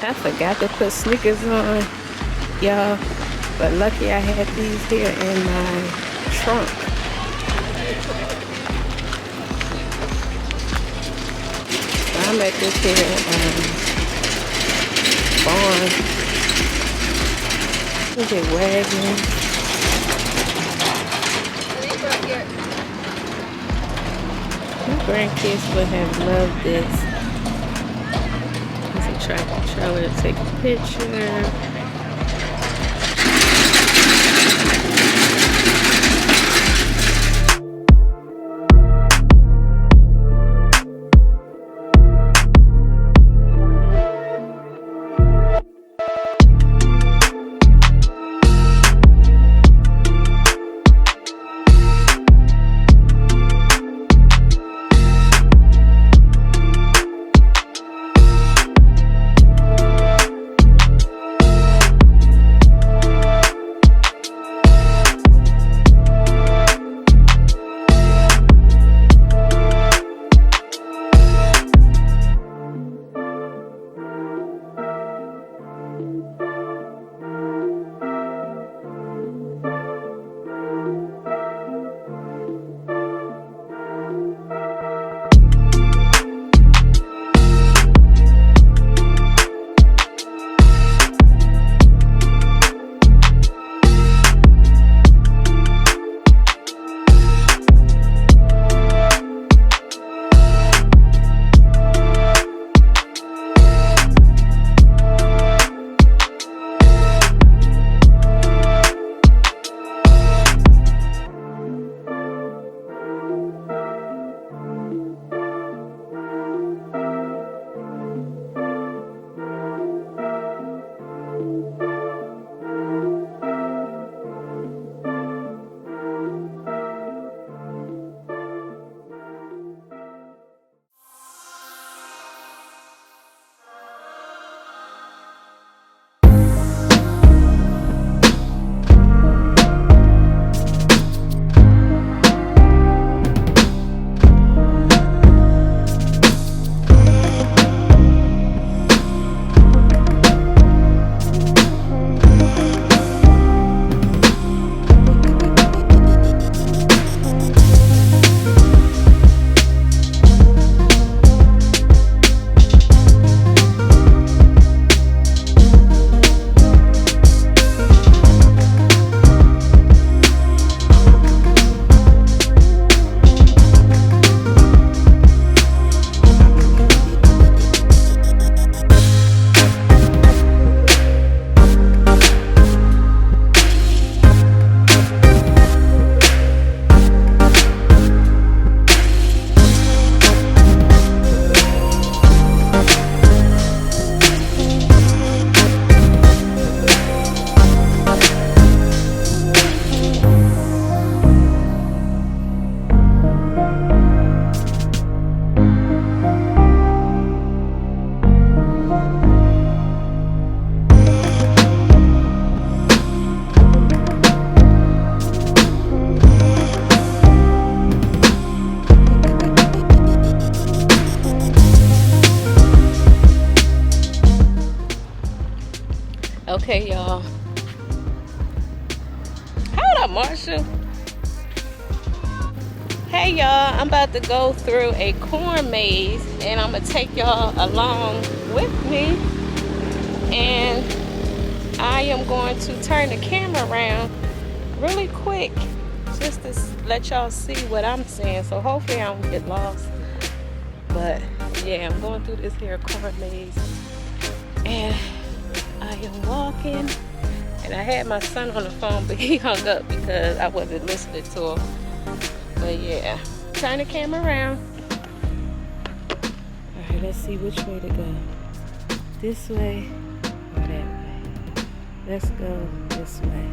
I forgot to put sneakers on, y'all. But lucky I had these here in my trunk. So I'm at this here barn. Look at wagon. My grandkids would have loved this. There's a tractor trailer to take a picture. Okay, y'all. Hold up, Marshall. Hey, y'all. I'm about to go through a corn maze, and I'm going to take y'all along with me. And I am going to turn the camera around really quick just to let y'all see what I'm seeing. So hopefully I don't get lost. But yeah, I'm going through this here corn maze. And I am walking, and I had my son on the phone, but he hung up because I wasn't listening to him. But yeah, turn the camera around. All right, let's see which way to go. This way or that way? Let's go this way.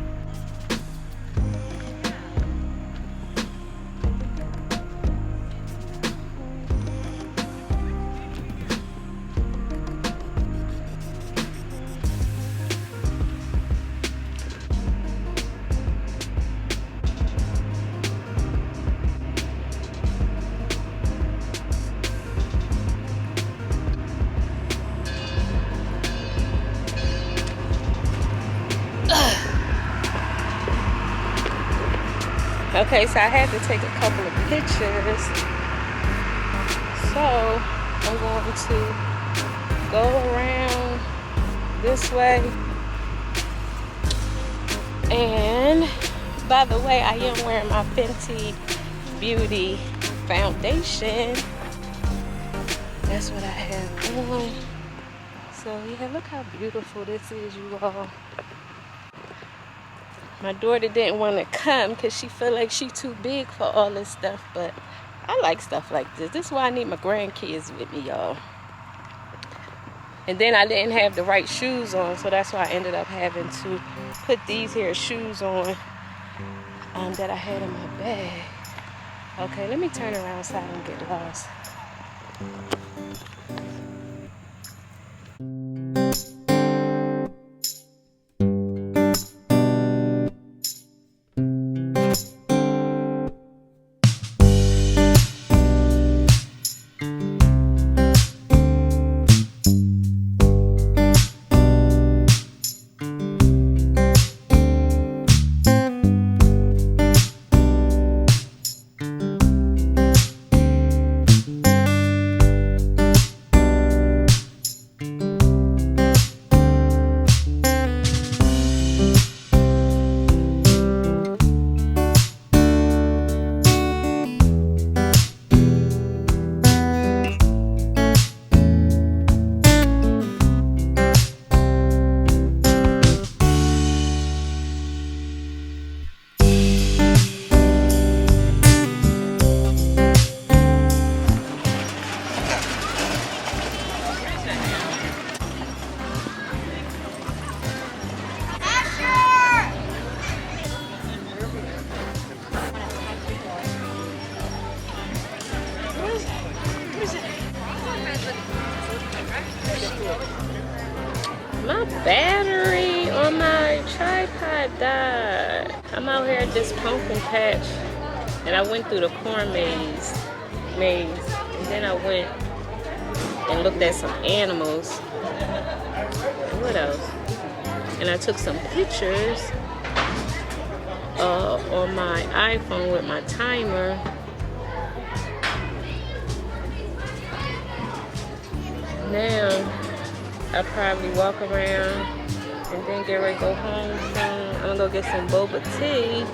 Okay, so I had to take a couple of pictures. So I'm going to go around this way. And by the way, I am wearing my Fenty Beauty foundation. That's what I have on. So yeah, look how beautiful this is, you all. My daughter didn't want to come because she felt like she's too big for all this stuff, but I like stuff like this. This is why I need my grandkids with me, y'all. And then I didn't have the right shoes on, so that's why I ended up having to put these here shoes on that I had in my bag. Okay, let me turn around so I don't get lost. My battery on my tripod died. I'm out here at this pumpkin patch, and I went through the corn maze, and then I went and looked at some animals. What else? And I took some pictures on my iPhone with my timer. Now I'll probably walk around and then get ready to go home soon. I'm gonna go get some boba tea.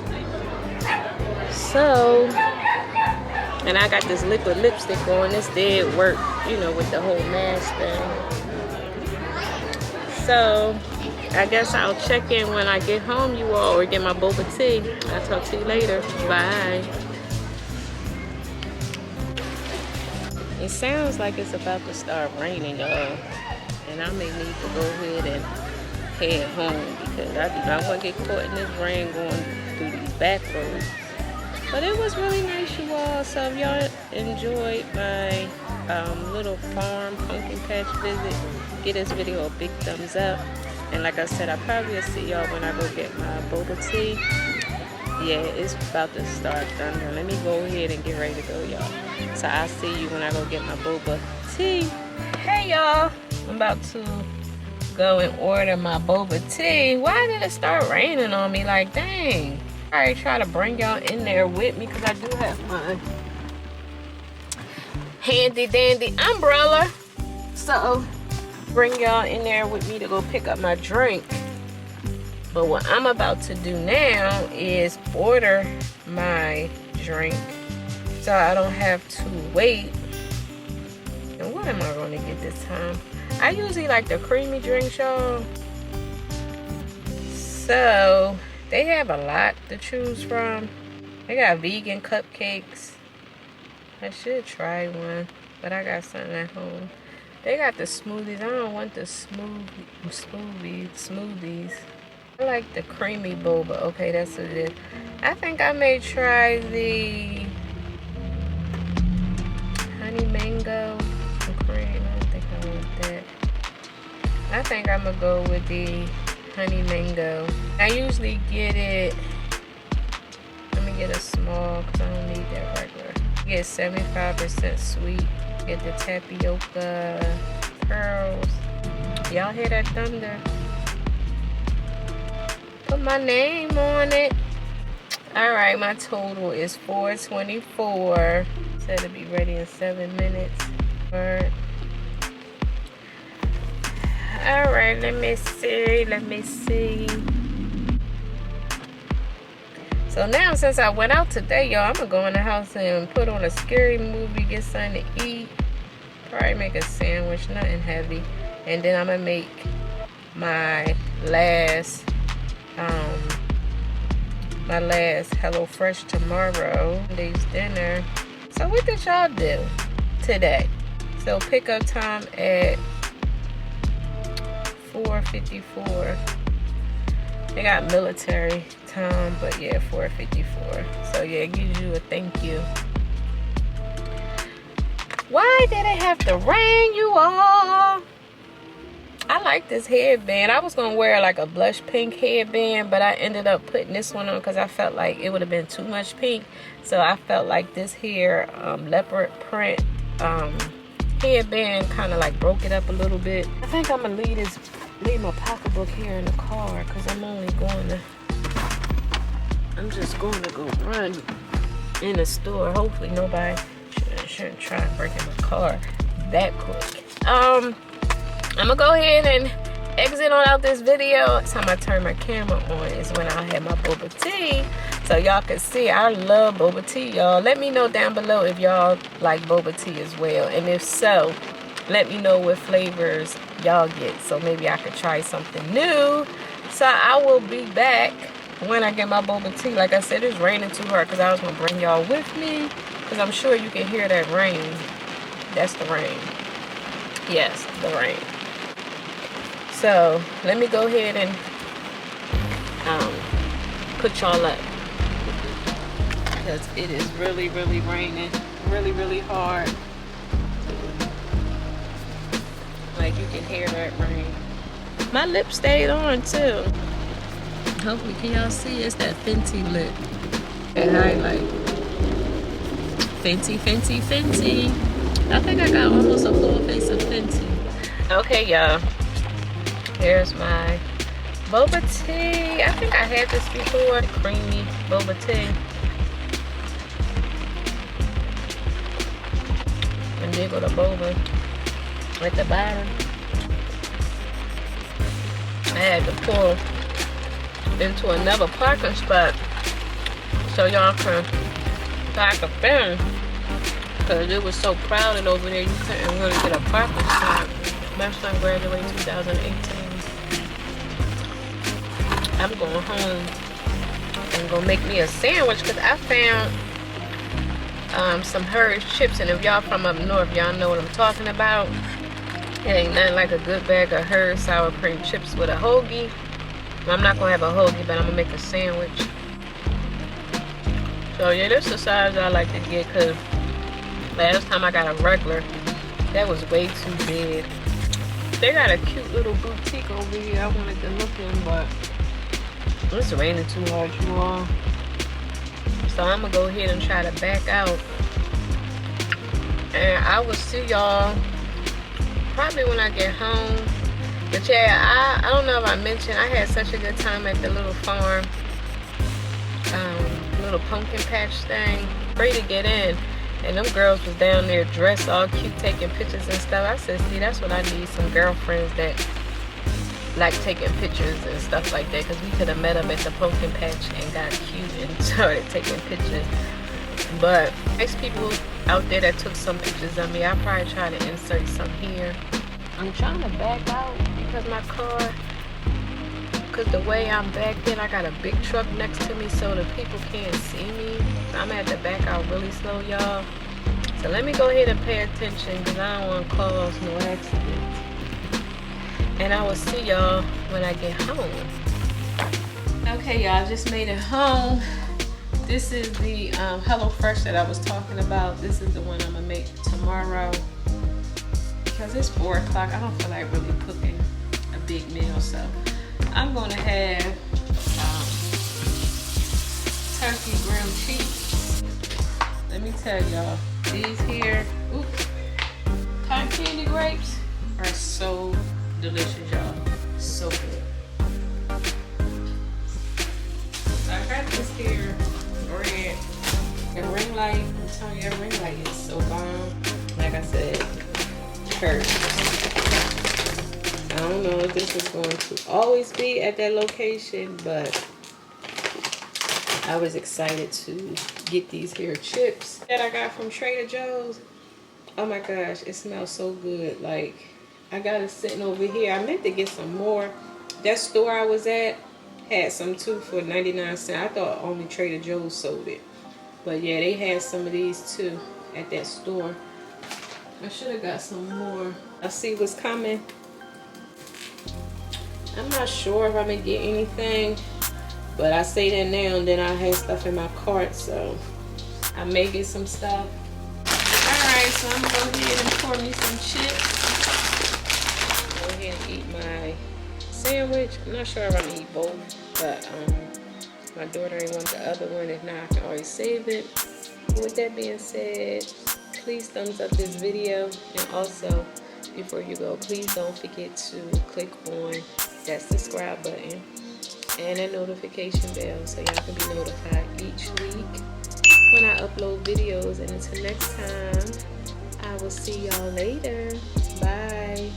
So, and I got this liquid lipstick on. This did work, you know, with the whole mask thing. So, I guess I'll check in when I get home, you all, or get my boba tea. I'll talk to you later. Bye. It sounds like it's about to start raining, y'all. And I may need to go ahead and head home because I do not want to get caught in this rain going through these back roads. But it was really nice, you all. So if y'all enjoyed my little farm pumpkin patch visit, give this video a big thumbs up. And like I said, I probably will see y'all when I go get my boba tea. Yeah, it's about to start thundering. Let me go ahead and get ready to go, y'all. So I'll see you when I go get my boba tea. Hey, y'all. I'm about to go and order my boba tea. Why did it start raining on me? Like, dang. I already try to bring y'all in there with me because I do have my handy dandy umbrella. So, bring y'all in there with me to go pick up my drink. But what I'm about to do now is order my drink so I don't have to wait. And what am I going to get this time? I usually like the creamy drinks, y'all. So, they have a lot to choose from. They got vegan cupcakes. I should try one, but I got something at home. They got the smoothies. I don't want the smoothies. I like the creamy boba. Okay, that's what it is. I think I may try the honey mango and cream. I don't think I want that. I think I'm gonna go with the honey mango. I usually get it. Let me get a small because I don't need that regular. Get 75% sweet. Get the tapioca pearls. Y'all hear that thunder? Put my name on it. All right, my total is 424. Said to be ready in 7 minutes. All right, let me see. So now, since I went out today, y'all, I'm gonna go in the house and put on a scary movie, get something to eat. Probably make a sandwich, nothing heavy. And then I'm gonna make my last HelloFresh tomorrow, Monday's dinner. So what did y'all do today? So pickup time at 4:54. They got military time, but yeah, 4:54. So yeah, it gives you a thank you. Why did it have to rain, you all? I like this headband. I was gonna wear like a blush pink headband, but I ended up putting this one on because I felt like it would have been too much pink. So I felt like this here leopard print headband kind of like broke it up a little bit. I think I'm gonna leave my pocketbook here in the car because I'm just going to go run in the store. Hopefully nobody shouldn't try and break in my car that quick. I'm gonna go ahead and exit on out this video. It's time I turn my camera on is when I have my boba tea, so y'all can see I love boba tea, y'all. Let me know down below if y'all like boba tea as well, and if so, let me know what flavors y'all get, so maybe I could try something new. So I will be back when I get my boba tea. Like I said, it's raining too hard because I was gonna bring y'all with me, because I'm sure you can hear that rain. That's the rain. Yes, the rain. So let me go ahead and put y'all up, because it is really raining, really hard. Like you can hear that rain. My lip stayed on too. Hopefully, can y'all see? It's that Fenty lip. That highlight. Fenty. I think I got almost a full face of Fenty. Okay, y'all. Here's my boba tea. I think I had this before. Creamy boba tea. And there go the boba at the bottom. I had to pull into another parking spot so y'all can park a film, because it was so crowded over there you couldn't really get a parking spot. My son graduated 2018. I'm going home and gonna make me a sandwich because I found some Hurry's chips, and if y'all from up north, y'all know what I'm talking about. It ain't nothing like a good bag of Hurry's sour cream chips with a hoagie. I'm not gonna have a hoagie, but I'm gonna make a sandwich. So yeah, this is the size I like to get, because last time I got a regular, that was way too big. They got a cute little boutique over here I wanted to look in, but it's raining too hard, you all. So I'm gonna go ahead and try to back out, and I will see y'all probably when I get home. But yeah, I don't know if I mentioned, I had such a good time at the little farm, little pumpkin patch thing. Free to get in, and them girls was down there dressed all cute, taking pictures and stuff. I said, see, that's what I need, some girlfriends that like taking pictures and stuff like that, because we could have met them at the pumpkin patch and got cute and started taking pictures. But there's people out there that took some pictures of me. I'll probably try to insert some here. I'm trying to back out because my car, because the way I'm backed in, I got a big truck next to me, so the people can't see me. So I'm gonna have to back out really slow, y'all. So let me go ahead and pay attention, because I don't want to cause no accidents. And I will see y'all when I get home. Okay, y'all, I just made it home. This is the HelloFresh that I was talking about. This is the one I'm gonna make tomorrow, because it's 4 o'clock. I don't feel like really cooking a big meal, so I'm gonna have turkey grilled cheese. Let me tell y'all, these here, cotton candy grapes are so delicious, y'all. So good. So I got this here red. The ring light, I'm telling you, that ring light is so bomb. Like I said, perfect. I don't know if this is going to always be at that location, but I was excited to get these here chips that I got from Trader Joe's. Oh my gosh, it smells so good. Like, I got it sitting over here. I meant to get some more. That store I was at had some too for 99 cents. I thought only Trader Joe's sold it. But yeah, they had some of these too at that store. I should have got some more. I see what's coming. I'm not sure if I'm gonna get anything, but I say that now and then I have stuff in my cart, so I may get some stuff. Alright, so I'm gonna go ahead and pour me some chips. Go ahead and eat my sandwich. I'm not sure if I'm gonna eat both, but my daughter ain't want the other one. If not, I can always save it. But with that being said, please thumbs up this video, and also before you go, please don't forget to click on that subscribe button and that notification bell so y'all can be notified each week when I upload videos. And until next time, I will see y'all later. Bye.